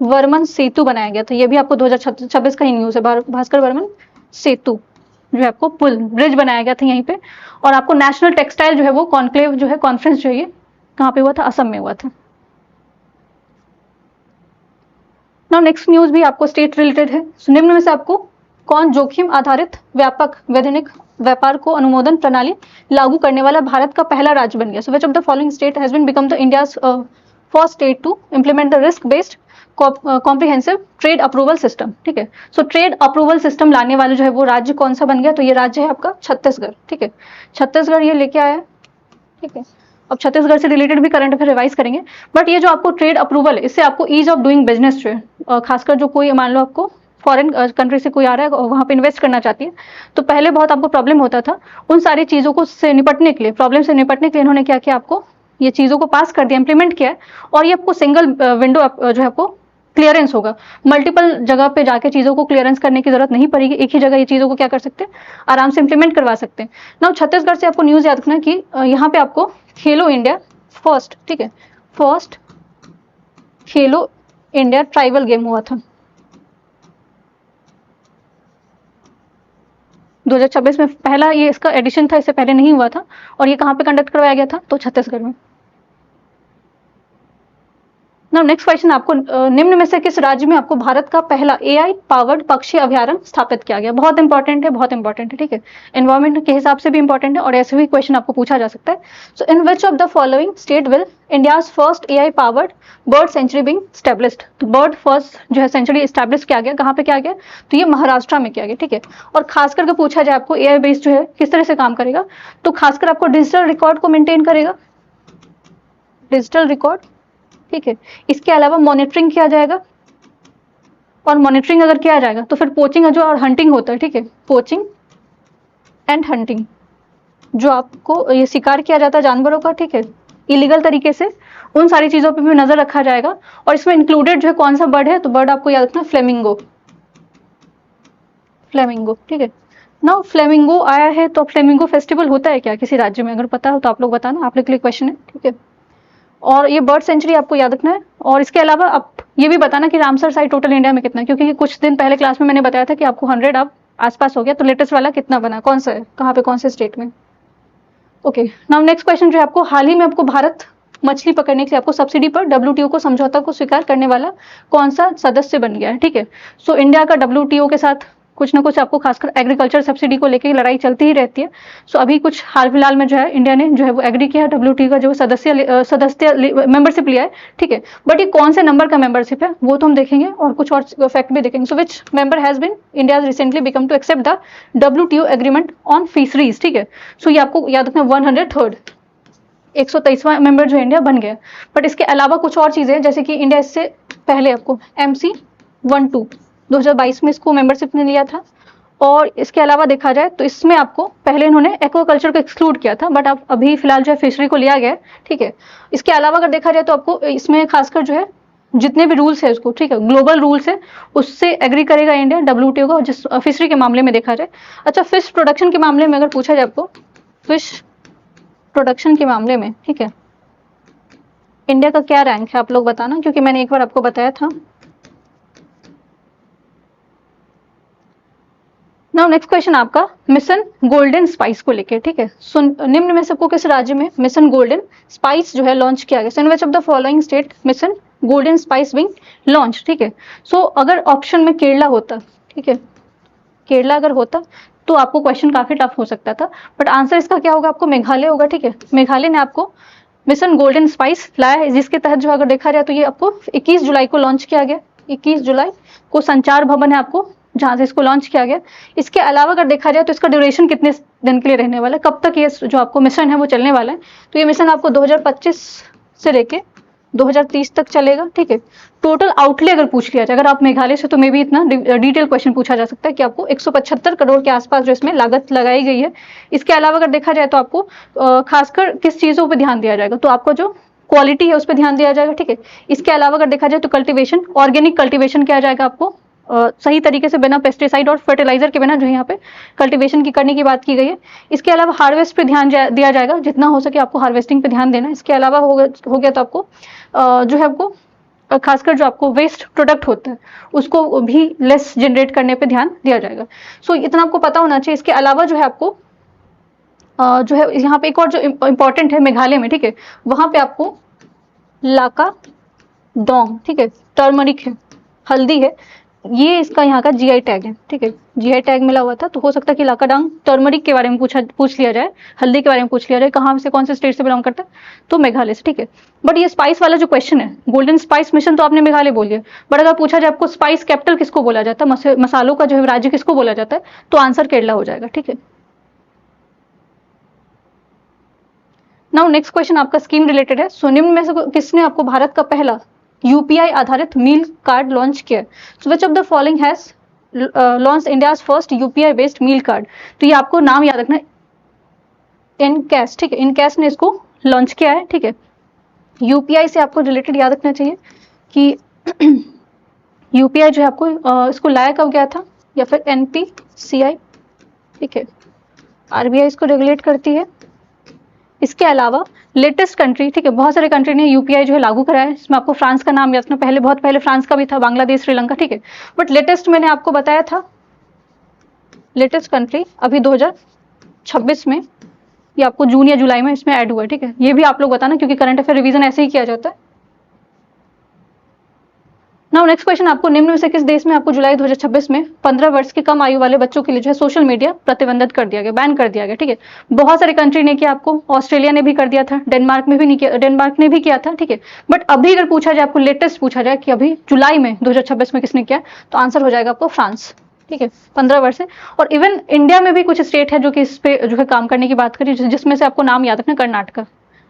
वर्मन सेतु बनाया गया था। ये भी आपको 2026 का ही न्यूज है। भास्कर वर्मन सेतु जो है आपको पुल ब्रिज बनाया गया था यहीं पे। और आपको नेशनल टेक्सटाइल जो है वो कॉन्क्लेव जो है कॉन्फ्रेंस जो है कहाँ पे हुआ था? असम में हुआ था। नाउ नेक्स्ट न्यूज भी आपको स्टेट रिलेटेड है। निम्न में से आपको कौन जोखिम आधारित व्यापक वैधानिक व्यापार को अनुमोदन प्रणाली लागू करने वाला भारत का पहला राज्य बन गया? So which of the following state has been become the India's first state to implement the risk based comprehensive trade approval system, ठीक है। सो ट्रेड अप्रूवल सिस्टम लाने वाले जो है वो राज्य कौन सा बन गया? तो ये राज्य है आपका छत्तीसगढ़, ठीक है। छत्तीसगढ़ ये लेके आया है, ठीक है। अब छत्तीसगढ़ से रिलेटेड भी करंट अफेयर रिवाइज करेंगे। बट ये जो आपको ट्रेड अप्रूवल है, इससे आपको ईज ऑफ डूइंग बिजनेस जो है, खासकर जो कोई मान लो आपको फॉरेन कंट्री से कोई आ रहा है वहां पे इन्वेस्ट करना चाहती है, तो पहले बहुत आपको प्रॉब्लम होता था। उन सारी चीजों को से निपटने के लिए, प्रॉब्लम से निपटने के लिए इन्होंने क्या किया? आपको ये चीजों को पास कर दिया, इंप्लीमेंट किया है। और ये आपको सिंगल विंडो जो है आपको क्लियरेंस होगा, मल्टीपल जगह पे जाके चीजों को क्लियरेंस करने की जरूरत नहीं पड़ेगी, एक ही जगह ये चीजों को क्या कर सकते हैं? आराम से इंप्लीमेंट करवा सकते हैं। नाउ छत्तीसगढ़ से आपको न्यूज याद रखना कि यहाँ पे आपको खेलो इंडिया फर्स्ट, ठीक है, फर्स्ट खेलो इंडिया ट्राइबल गेम हुआ था 2026 में। पहला ये इसका एडिशन था, इससे पहले नहीं हुआ था। और ये कहाँ पे कंडक्ट करवाया गया था? तो छत्तीसगढ़ में। नाउ नेक्स्ट क्वेश्चन आपको निम्न में से किस राज्य में आपको भारत का पहला एआई पावर्ड पक्षी अभ्यारण्य स्थापित किया गया? बहुत इंपॉर्टेंट है, बहुत इंपॉर्टेंट है, ठीक है। एनवायरमेंट के हिसाब से भी इंपॉर्टेंट है और ऐसे भी क्वेश्चन आपको पूछा जा सकता है। So in which of the following state will India's first AI powered bird century being established? तो बर्ड फर्स्ट जो है सेंचुरी एस्टैब्लिश किया गया, कहाँ पे किया गया? तो ये महाराष्ट्र में किया गया, ठीक है। और खास करके पूछा जाए आपको एआई बेस्ड जो है किस तरह से काम करेगा, तो खासकर आपको डिजिटल रिकॉर्ड को मेंटेन करेगा, डिजिटल रिकॉर्ड ठीक है। इसके अलावा मॉनिटरिंग किया जाएगा, और मॉनिटरिंग अगर किया जाएगा तो फिर पोचिंग जो और हंटिंग होता है, ठीक है, पोचिंग एंड हंटिंग, जो आपको ये शिकार किया जाता है जानवरों का, ठीक है, इलीगल तरीके से, उन सारी चीजों पे भी नजर रखा जाएगा। और इसमें इंक्लूडेड जो है कौन सा बर्ड है, तो बर्ड आपको याद रखना फ्लेमिंगो, फ्लेमिंगो, ठीक है। नाउ फ्लेमिंगो आया है, तो फ्लेमिंगो फेस्टिवल होता है क्या किसी राज्य में, अगर पता हो तो आप लोग बताना, आप लोग के लिए क्वेश्चन है, ठीक है। और ये बर्ड सेंचुरी आपको याद रखना है। और इसके अलावा आप ये भी बताना कि रामसर साइट टोटल इंडिया में कितना है, क्योंकि कुछ दिन पहले क्लास में मैंने बताया था कि आपको 100 आप आसपास हो गया, तो लेटेस्ट वाला कितना बना, कौन सा है, कहाँ पे, कौन से स्टेट में। ओके, नाउ नेक्स्ट क्वेश्चन जो है आपको, हाल ही में आपको भारत मछली पकड़ने के लिए आपको सब्सिडी पर WTO को समझौता को स्वीकार करने वाला कौन सा सदस्य बन गया है, ठीक है। सो इंडिया का WTO के साथ कुछ ना कुछ आपको खासकर एग्रीकल्चर सब्सिडी को लेकर लड़ाई चलती ही रहती है। सो अभी कुछ हाल फिलहाल में जो है इंडिया ने जो है वो एग्री किया है, WTO का जो सदस्य मेंबरशिप लिया है, ठीक है। बट ये कौन से नंबर का मेंबरशिप है वो तो हम देखेंगे, और कुछ और फैक्ट भी देखेंगे। So which member has been India recently become to accept the WTO agreement on fisheries, ठीक है। सो ये आपको याद रखना 103rd 123वां मेंबर जो इंडिया बन गया। बट इसके अलावा कुछ और चीजें, जैसे कि इंडिया इससे पहले आपको MC12 2022 में इसको मेंबरशिप ने लिया था। और इसके अलावा देखा जाए तो इसमें आपको पहले इन्होंने एक्वाकल्चर को एक्सक्लूड किया था, बट अब अभी फिलहाल जो है फिशरी को लिया गया है, ठीक है। इसके अलावा अगर देखा जाए तो आपको इसमें खासकर जो है जितने भी रूल्स है उसको, ठीक है, ग्लोबल रूल्स है उससे एग्री करेगा इंडिया WTO का, जिस फिशरी के मामले में देखा जाए। अच्छा, फिश प्रोडक्शन के मामले में अगर पूछा जाए आपको, फिश प्रोडक्शन के मामले में, ठीक है, इंडिया का क्या रैंक है आप लोग बताना, क्योंकि मैंने एक बार आपको बताया था। नाउ नेक्स्ट क्वेश्चन आपका मिशन गोल्डन स्पाइस को लेके, ठीक है। सो निम्न में सबको किस राज्य में मिशन गोल्डन स्पाइस जो है लॉन्च किया गया, in which of the following state mission golden spice wing launch, ठीक है। सो अगर ऑप्शन में केरला होता, ठीक है, केरला अगर होता तो आपको क्वेश्चन काफी टफ हो सकता था, बट आंसर इसका क्या होगा, आपको मेघालय होगा, ठीक है। मेघालय ने आपको मिशन गोल्डन स्पाइस लाया है, जिसके तहत जो अगर देखा जाए तो ये आपको 21 जुलाई को लॉन्च किया गया, 21 जुलाई को संचार भवन है आपको जहां से इसको लॉन्च किया गया। इसके अलावा अगर देखा जाए तो इसका ड्यूरेशन कितने दिन के लिए रहने वाला है, कब तक ये जो आपको मिशन है वो चलने वाला है, तो ये मिशन आपको 2025 से लेके 2030 तक चलेगा, ठीक है। टोटल आउटले अगर पूछ लिया जाए, अगर आप मेघालय से, तो मे भी इतना डिटेल क्वेश्चन पूछा जा सकता है कि आपको 175 करोड़ के आसपास जो इसमें लागत लगाई गई है। इसके अलावा अगर देखा जाए तो आपको खासकर किस चीजों पर ध्यान दिया जाएगा, तो आपको जो क्वालिटी है उस पर ध्यान दिया जाएगा, ठीक है। इसके अलावा अगर देखा जाए तो कल्टीवेशन, ऑर्गेनिक कल्टीवेशन किया जाएगा आपको सही तरीके से, बिना पेस्टिसाइड और फर्टिलाइजर के बिना जो यहाँ पे कल्टीवेशन की करने की बात की गई है। इसके अलावा हार्वेस्ट पे ध्यान दिया जाएगा, जितना हो सके आपको हार्वेस्टिंग पे ध्यान देना है। इसके अलावा हो गया तो आपको जो है आपको खासकर जो आपको वेस्ट प्रोडक्ट होता है उसको भी लेस जनरेट करने पे ध्यान दिया जाएगा। सो इतना आपको पता होना चाहिए। इसके अलावा जो है आपको जो है यहाँ पे एक और जो इम्पोर्टेंट है मेघालय में, ठीक है, वहां पे आपको लाका डोंग, ठीक है, टर्मरिक है, हल्दी है, ये इसका यहाँ का GI टैग है, ठीक है, GI टैग मिला हुआ था। तो हो सकता है कि लाकाडांग टर्मरिक के बारे में पूछ लिया जाए, हल्दी के बारे में पूछ लिया जाए, कहाँ से, कौन से स्टेट से बिलोंग करता है, तो मेघालय से, ठीक है। बट ये स्पाइस वाला जो क्वेश्चन है, गोल्डन स्पाइस मिशन, तो आपने मेघालय बोल दिया, बट अगर पूछा जाए आपको स्पाइस कैपिटल किसको बोला जाता है, मसालों का जो है राज्य किसको बोला जाता है, तो आंसर केरला हो जाएगा, ठीक है। नाउ नेक्स्ट क्वेश्चन आपका स्कीम रिलेटेड है। सो निम्न में से किसने आपको भारत का पहला UPI आधारित मील कार्ड लॉन्च किया, so which of the following has launch India's first UPI based meal card, तो ये आपको नाम याद रखना है, इनकैश, ठीक है, इनकैश ने इसको लॉन्च किया है, ठीक है। UPI से आपको रिलेटेड याद रखना चाहिए कि UPI जो है आपको इसको लाया कब गया था, या फिर NPCI, ठीक है, RBI इसको रेगुलेट करती है। इसके अलावा लेटेस्ट कंट्री, ठीक है, बहुत सारे कंट्री ने UPI जो है लागू कराया है, इसमें आपको फ्रांस का नाम याद रखना, पहले बहुत पहले फ्रांस का भी था, बांग्लादेश, श्रीलंका, ठीक है, बट लेटेस्ट मैंने आपको बताया था, लेटेस्ट कंट्री अभी 2026 में, ये आपको जून या जुलाई में इसमें ऐड हुआ है, ठीक है। ये भी आप लोग बताना, क्योंकि करंट अफेयर रिवीजन ऐसे ही किया जाता है। नाउ नेक्स्ट क्वेश्चन आपको निम्न में से किस देश में आपको जुलाई 2026 में 15 वर्ष की कम आयु वाले बच्चों के लिए जो है सोशल मीडिया प्रतिबंधित कर दिया गया, बैन कर दिया गया, ठीक है। बहुत सारे कंट्री ने किया, आपको ऑस्ट्रेलिया ने भी कर दिया था, डेनमार्क में भी नहीं किया, डेनमार्क ने भी किया था, ठीक है। बट अभी अगर पूछा जाए, आपको लेटेस्ट पूछा जाए कि अभी जुलाई में 2026 में किसने किया, तो आंसर हो जाएगा आपको फ्रांस, ठीक है, 15 वर्ष से। और इवन इंडिया में भी कुछ स्टेट है जो कि इस पे जो है काम करने की बात करी, जिसमें से आपको नाम याद रखना, कर्नाटका,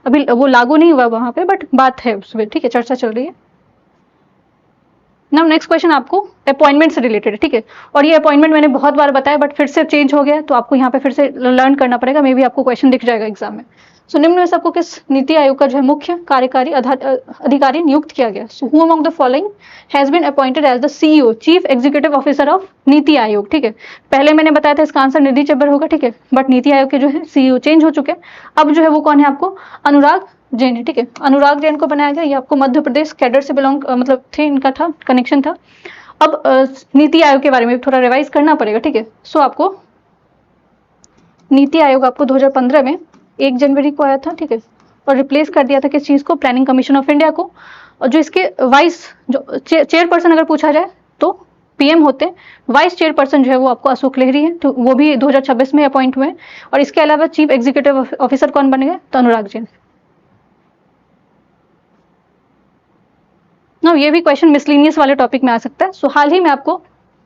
अभी वो लागू नहीं हुआ वहां पे, बट बात है उसमें, ठीक है, चर्चा चल रही है। नाउ नेक्स्ट क्वेश्चन आपको अपॉइंटमेंट से रिलेटेड है, ठीक है, और ये अपॉइंटमेंट मैंने बहुत बार बताया बट फिर से चेंज हो गया, तो आपको यहाँ पे फिर से लर्न करना पड़ेगा, मे बी आपको क्वेश्चन दिख जाएगा एग्जाम में। सो निम्न में से आपको किस नीति आयोग का जो है मुख्य कार्यकारी अधिकारी नियुक्त किया गया? So who among the following has been appointed as the CEO, chief executive officer of NITI Aayog, ठीक है। पहले मैंने बताया था इसका आंसर निधि चब्बर होगा, ठीक है, बट नीति आयोग के जो है सीईओ चेंज हो चुके हैं। अब जो है वो कौन है आपको? अनुराग जैन है, ठीक है, अनुराग जैन को बनाया गया। ये आपको मध्य प्रदेश कैडर से बिलोंग मतलब थे, इनका था कनेक्शन था। अब नीति आयोग के बारे में थोड़ा रिवाइज करना पड़ेगा, ठीक है। सो आपको नीति आयोग आपको 2015 में 1 जनवरी को आया था, ठीक है, और रिप्लेस कर दिया था किस चीज को? प्लानिंग कमीशन ऑफ इंडिया को। और जो इसके वाइस जो चेयरपर्सन अगर पूछा जाए तो पीएम होते हैं, वाइस चेयरपर्सन जो है वो आपको अशोक लहरी है, तो वो भी 2026 में अपॉइंट हुए हैं। और इसके अलावा चीफ एग्जीक्यूटिव ऑफिसर कौन बन गए? तो अनुराग जैन। ना ये भी क्वेश्चन मिसलिनियस वाले टॉपिक में आ सकता है। सो हाल ही में आपको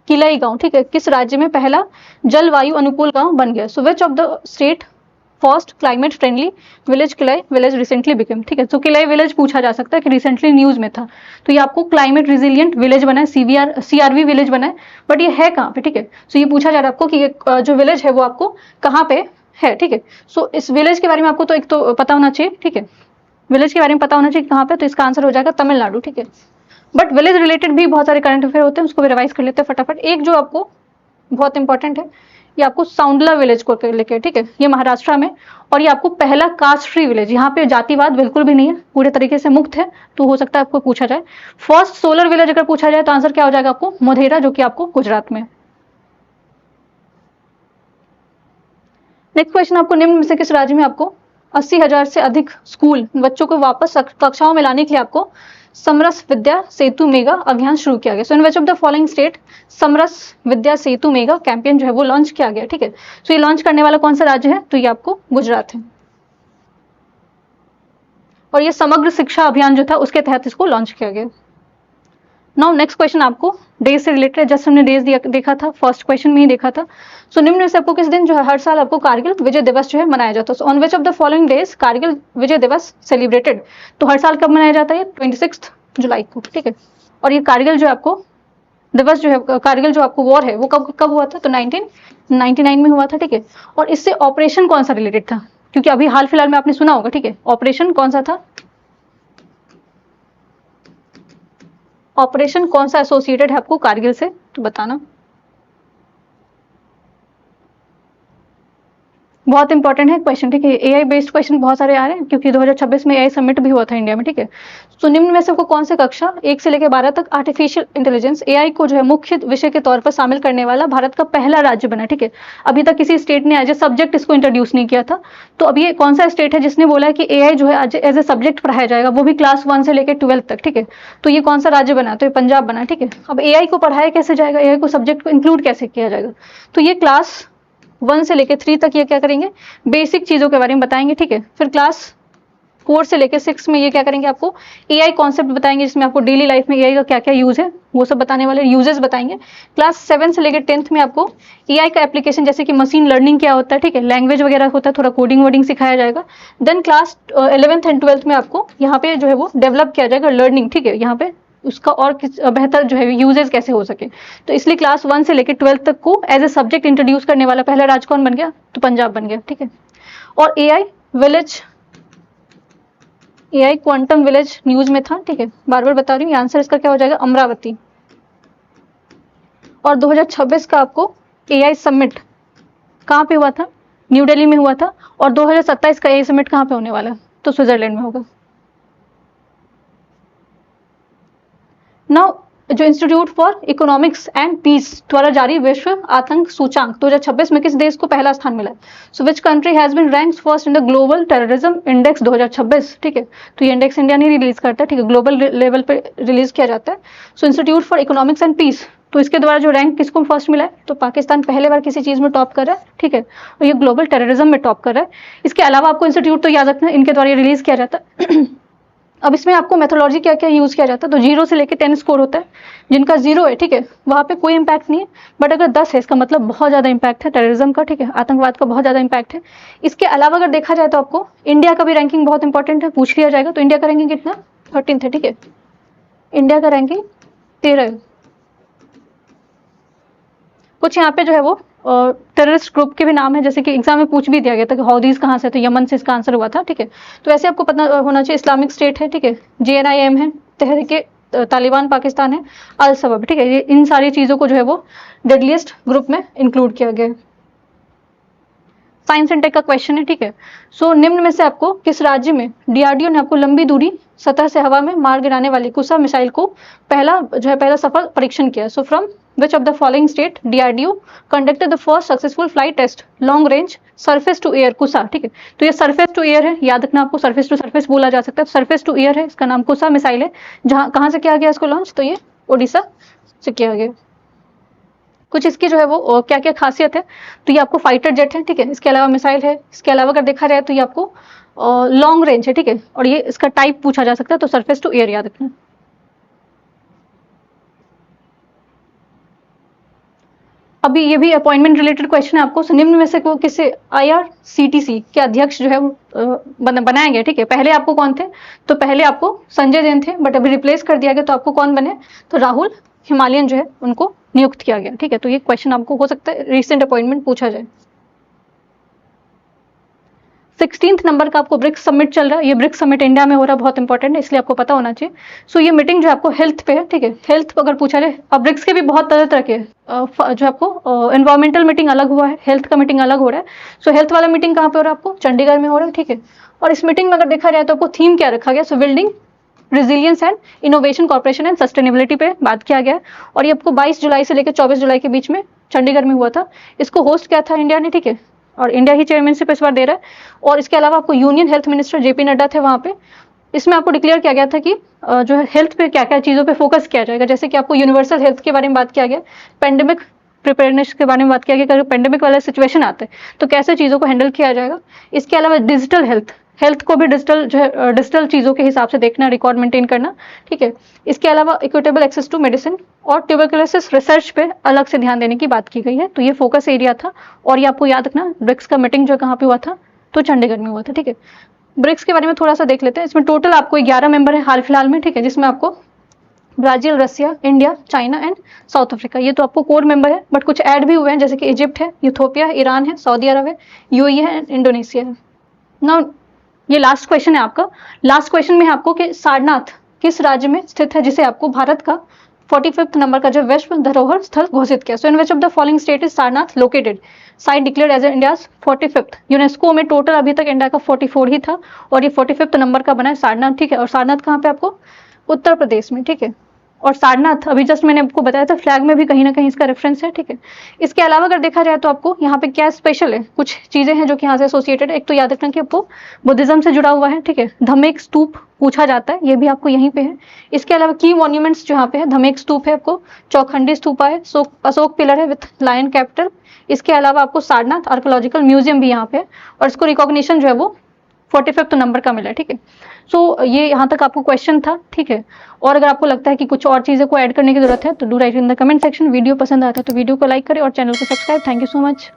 किलाई गांव, ठीक है, किस राज्य में पहला जलवायु अनुकूल गांव बन गया? So which of the state first climate friendly village किलाई विलेज रिसेंटली बिकम, ठीक है। तो किलाई विलेज पूछा जा सकता है कि रिसेंटली न्यूज में था, तो ये आपको क्लाइमेट रिजिलियंट विलेज बना है, सीआरवी विलेज बना है, बट ये है कहाँ पे? ठीक है, सो ये पूछा जा रहा है आपको कि ये जो विलेज है वो आपको कहाँ पे है, ठीक है। सो इस विलेज के बारे में आपको तो एक तो पता होना चाहिए, ठीक है, विलेज के बारे में पता होना चाहिए कहाँ पे, तो इसका आंसर हो जाएगा तमिलनाडु, ठीक है। बट विलेज रिलेटेड भी बहुत सारे करंट अफेयर होते हैं, उसको भी रिवाइज कर लेते हैं फटाफट। एक जो आपको बहुत इंपॉर्टेंट है, ये आपको साउंडला विलेज को लेके, ठीक है, ये महाराष्ट्र में, और ये आपको पहला कास्ट फ्री विलेज, यहाँ पे जातिवाद बिल्कुल भी नहीं है, पूरे तरीके से मुक्त है, तो हो सकता है आपको पूछा जाए। फर्स्ट सोलर विलेज अगर पूछा जाए तो आंसर क्या हो जाएगा आपको? मोढेरा, जो कि आपको गुजरात में। नेक्स्ट क्वेश्चन आपको निम्न में से किस राज्य में आपको 80,000 से अधिक स्कूल बच्चों को वापस कक्षाओं में लाने के लिए आपको समरस विद्या सेतु मेगा अभियान शुरू किया गया? So in which of the following state Samaras Vidya Setu mega campaign जो है वो लॉन्च किया गया, ठीक है। सो ये लॉन्च करने वाला कौन सा राज्य है? तो ये आपको गुजरात है, और ये समग्र शिक्षा अभियान जो था उसके तहत इसको लॉन्च किया गया। नाउ नेक्स्ट क्वेश्चन आपको डेज से रिलेटेड, जस्ट हमने डेज देखा था, फर्स्ट क्वेश्चन में ही देखा था। सो निम्न में से आपको किस दिन जो है हर साल आपको कारगिल विजय दिवस जो है मनाया जाता है? So on which of the following days Kargil Vijay Diwas celebrated? तो हर साल कब मनाया जाता है? 26 जुलाई को, ठीक है। और ये कारगिल जो आपको दिवस जो है, कारगिल जो आपको वॉर है वो कब हुआ था? तो 1999 में हुआ था, ठीक है। और इससे ऑपरेशन कौन सा रिलेटेड था? क्योंकि अभी हाल फिलहाल में आपने सुना होगा, ठीक है, ऑपरेशन कौन सा था? ऑपरेशन कौन सा एसोसिएटेड है आपको कारगिल से, तो बताना। बहुत इंपॉर्टेंट है क्वेश्चन, ठीक है, एआई बेस्ड क्वेश्चन बहुत सारे आ रहे हैं क्योंकि 2026 में एआई समिट भी हुआ था इंडिया में, ठीक है। तो निम्न में से आपको कौन से कक्षा 1 से लेकर 12 तक आर्टिफिशियल इंटेलिजेंस एआई को जो है मुख्य विषय के तौर पर शामिल करने वाला भारत का पहला राज्य बना, ठीक है। अभी तक किसी स्टेट ने एज ए सब्जेक्ट इसको इंट्रोड्यूस नहीं किया था, तो अभी ये कौन सा स्टेट है जिसने बोला है कि एआई जो है एज ए सब्जेक्ट पढ़ाया जाएगा, वो भी क्लास 1 से लेकर 12 तक, ठीक है। तो ये कौन सा राज्य बना? तो ये पंजाब बना, ठीक है। अब एआई को पढ़ाया कैसे जाएगा, एआई को सब्जेक्ट को इंक्लूड कैसे किया जाएगा? तो ये क्लास 1 से लेकर 3 तक ये क्या करेंगे? बेसिक चीजों के बारे में बताएंगे, ठीक है। फिर क्लास 4 से लेकर 6 में ये क्या करेंगे? आपको एआई कॉन्सेप्ट बताएंगे, जिसमें आपको डेली लाइफ में एआई का क्या क्या यूज है वो सब बताने वाले यूजेस बताएंगे। क्लास 7 से लेकर 10th में आपको एआई का एप्लीकेशन, जैसे कि मशीन लर्निंग क्या होता है, ठीक है, लैंग्वेज वगैरह होता है, थोड़ा कोडिंग वोडिंग सिखाया जाएगा। Then class 11th and 12th में आपको यहाँ पे जो है वो डेवलप किया जाएगा लर्निंग, ठीक है, यहाँ पे उसका और बेहतर जो है यूजेस कैसे हो सके। तो इसलिए क्लास 1 से लेकर 12th तक को एज ए सब्जेक्ट इंट्रोड्यूस करने वाला पहला राज्य कौन बन गया? तो पंजाब बन गया, ठीक है। और AI village, AI quantum village news में था, ठीक है, बार बार बता रही हूँ, आंसर इसका क्या हो जाएगा? अमरावती। और 2026 का आपको एआई समिट कहाँ पे हुआ था? न्यू दिल्ली में हुआ था। और 2027 का एआई समिट कहाँ पे होने वाला है? तो स्विट्जरलैंड में होगा। नाउ जो institute for economics and peace द्वारा जारी विश्व आतंक सूचांक 2026 में किस देश को पहला स्थान मिला? So which country has been ranked first in the global terrorism index 2026, ठीक है। तो ये इंडेक्स इंडिया नहीं रिलीज करता, ठीक है, ग्लोबल लेवल पे रिलीज किया जाता है। So institute for economics and peace, तो इसके द्वारा जो रैंक किसको फर्स्ट मिला है? तो पाकिस्तान पहले बार किसी चीज में टॉप कर रहा है, ठीक है, और ये ग्लोबल टेररिज्म में टॉप कर रहा है। इसके अलावा आपको इंस्टीट्यूट तो याद रखना है, इनके द्वारा ये रिलीज किया जाता है अब इसमें आपको मेथोलॉजी क्या क्या यूज़ किया जाता है, तो 0 से लेकर 10 स्कोर होता है। जिनका 0 है, ठीक है, वहाँ पे कोई इम्पैक्ट नहीं है, बट अगर 10 है इसका मतलब बहुत ज़्यादा इम्पैक्ट है टेररिज्म का, ठीक है, आतंकवाद का बहुत ज़्यादा इम्पैक्ट है। इसके अलावा अगर देखा जाए तो आपको इंडिया का भी रैंकिंग बहुत इंपॉर्टेंट है, पूछ लिया जाएगा। तो इंडिया का रैंकिंग कितना, 13th है, ठीक है, इंडिया का रैंकिंग 13 है। कुछ यहाँ पे जो है वो टेररिस्ट ग्रुप के भी नाम है, जैसे कि एग्जाम में पूछ भी दिया गया था कि हौदीज कहाँ से, तो यमन से इसका आंसर हुआ था, ठीक है। तो ऐसे आपको पता होना चाहिए, इस्लामिक स्टेट है, ठीक है, JNIM है, तहरीक तालिबान पाकिस्तान है, अल सबब, ठीक है, ये इन सारी चीज़ों को जो है वो डेडलिएस्ट ग्रुप में इंक्लूड किया गया है। साइंस एंड टेक का क्वेश्चन है, ठीक है। सो निम्न में से आपको किस राज्य में DRDO ने आपको लंबी दूरी सतह से हवा में मार गिराने वाली कुसा मिसाइल को पहला सफल परीक्षण किया। So from which of the following state DRDO conducted the first successful flight test long range surface to air Kusha, ठीक है। तो ये सरफेस टू एयर है, याद रखना आपको, सरफेस टू सरफेस बोला जा सकता है, सरफेस टू एयर है, इसका नाम कुसा मिसाइल है। जहाँ कहाँ से किया गया इसको लॉन्च, तो ये ओडिशा से किया गया। कुछ इसकी जो है वो क्या क्या खासियत है, तो ये आपको फाइटर जेट है, ठीक है, इसके अलावा मिसाइल है, इसके अलावा अगर देखा जाए तो ये आपको लॉन्ग रेंज है, ठीक है, और ये इसका टाइप पूछा जा सकता है, तो सरफेस टू एयर याद रखना। अभी ये भी अपॉइंटमेंट रिलेटेड क्वेश्चन है आपको। निम्न में से को किसे IRCTC के अध्यक्ष जो है वो बनाया गया, ठीक है। पहले आपको कौन थे, तो पहले आपको संजय जैन थे, बट अभी रिप्लेस कर दिया गया, तो आपको कौन बने, तो राहुल हिमालयन जो है उनको नियुक्त किया गया, ठीक है। तो ये क्वेश्चन आपको हो सकता है रिसेंट अपॉइंटमेंट पूछा जाए। 16th नंबर का आपको ब्रिक्स समिट चल रहा है, ये ब्रिक्स समिट इंडिया में हो रहा है, बहुत इंपॉर्टेंट है, इसलिए आपको पता होना चाहिए। सो ये मीटिंग जो आपको हेल्थ पे है, ठीक है, हेल्थ अगर पूछा जाए, अब ब्रिक्स के भी बहुत तरह के जो आपको एनवायरमेंटल मीटिंग अलग हुआ है, हेल्थ का मीटिंग अलग हो रहा है। सो हेल्थ वाला मीटिंग कहाँ पे हो रहा है, आपको चंडीगढ़ में हो रहा है, ठीक है। और इस मीटिंग में अगर देखा जाए तो आपको थीम क्या रखा गया, सो building resilience and innovation corporation and sustainability पे बात किया गया। और ये आपको 22 जुलाई से लेकर 24 जुलाई के बीच में चंडीगढ़ में हुआ था। इसको होस्ट किया था इंडिया ने, ठीक है, और इंडिया ही चेयरमैनशिप इस बार दे रहा है। और इसके अलावा आपको union health minister JP Nadda थे वहाँ पे। इसमें आपको डिक्लेयर किया गया था कि जो है हेल्थ पे क्या क्या चीज़ों पे फोकस किया जाएगा, जैसे कि आपको यूनिवर्सल हेल्थ के बारे में बात किया गया, पेंडेमिक प्रिपेयरनेस के बारे में बात किया गया कि अगर पेंडेमिक वाला सिचुएशन आता है तो कैसे चीज़ों को हैंडल किया जाएगा। इसके अलावा डिजिटल हेल्थ को भी डिजिटल चीज़ों के हिसाब से देखना, रिकॉर्ड मेंटेन करना, ठीक है। इसके अलावा इक्विटेबल एक्सेस टू मेडिसिन और ट्यूबरकुलोसिस रिसर्च पे अलग से ध्यान देने की बात की गई है। तो ये फोकस एरिया था। और ये आपको याद रखना, ब्रिक्स का मीटिंग जो कहाँ पे हुआ था, तो चंडीगढ़ में हुआ था, ठीक है। ब्रिक्स के बारे में थोड़ा सा देख लेते हैं। इसमें टोटल आपको 11 मेंबर है हाल फिलहाल में, ठीक है, जिसमें आपको Brazil, Russia, India, China and South Africa, ये तो आपको कोर मेंबर है, बट कुछ ऐड भी हुए हैं, जैसे कि इजिप्ट है, यूथोपिया है, ईरान है, सऊदी अरब है, UAE है, इंडोनेशिया है। नाउ ये लास्ट क्वेश्चन है आपका। लास्ट क्वेश्चन में है आपको कि सारनाथ किस राज्य में स्थित है, जिसे आपको भारत का 45th नंबर का जो विश्व धरोहर स्थल घोषित किया। So in which of the following state is Sarnath located, site declared as India's 45th। UNESCO में टोटल अभी तक इंडिया का 44 ही था, और ये 45th नंबर का बना है सारनाथ, ठीक है। और सारनाथ कहाँ पे आपको, उत्तर प्रदेश में, ठीक है। और सारनाथ अभी जस्ट मैंने आपको बताया था, फ्लैग में भी कहीं ना कहीं इसका रेफरेंस है, ठीक है। इसके अलावा अगर देखा जाए तो आपको यहाँ पे क्या स्पेशल है, कुछ चीजें हैं जो कि यहाँ से एसोसिएटेड है। एक तो याद रखना कि आपको बुद्धिज्म से जुड़ा हुआ है, ठीक है, धमेक स्तूप पूछा जाता है, ये भी आपको यहीं पे है। इसके अलावा की मॉन्यूमेंट्स जो यहाँ पे है, धमेक स्तूप है, आपको चौखंडी स्तूपा है, अशोक पिलर है विथ लायन कैपिटल। इसके अलावा आपको सारनाथ आर्कोलॉजिकल म्यूजियम भी यहाँ पे है, और इसको रिकॉग्निशन जो है वो 45th नंबर का मिला है, ठीक है। सो ये यहाँ तक आपको क्वेश्चन था, ठीक है। और अगर आपको लगता है कि कुछ और चीज़ें को ऐड करने की जरूरत है तो do right in the comment section. Video पसंद आता है तो वीडियो को लाइक करें और चैनल को subscribe. Thank you so much.